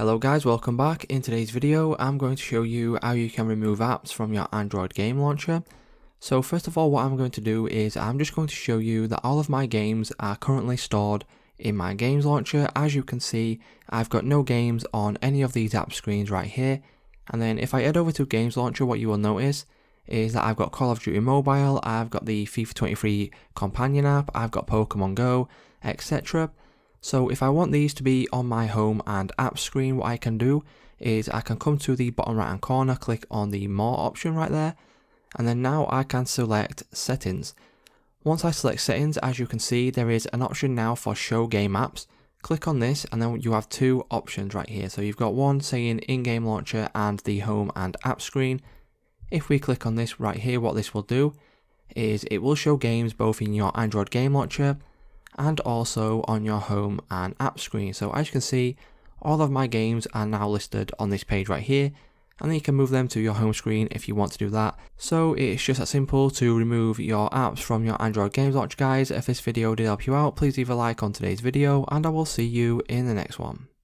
Hello guys, welcome back. In today's video I'm going to show you how you can remove apps from your Android game launcher. So first of all, what I'm going to do is I'm just going to show you that all of my games are currently stored in my games launcher. As you can see, I've got no games on any of these app screens right here. And then if I head over to games launcher, what you will notice is that I've got Call of Duty Mobile, I've got the FIFA 23 companion app, I've got Pokemon Go, etc. So if I want these to be on my home and app screen, what I can do is I can come to the bottom right hand corner, click on the more option right there, and then now I can select settings. Once I select settings, as you can see, there is an option now for show game apps. Click on this and then you have two options right here. So you've got one saying in-game launcher and the home and app screen. If we click on this right here, what this will do is it will show games both in your Android game launcher and also on your home and app screen. So as you can see, all of my games are now listed on this page right here, and then you can move them to your home screen if you want to do that. So it's just that simple to remove your apps from your Android games launcher, guys. If this video did help you out, please leave a like on today's video, and I will see you in the next one.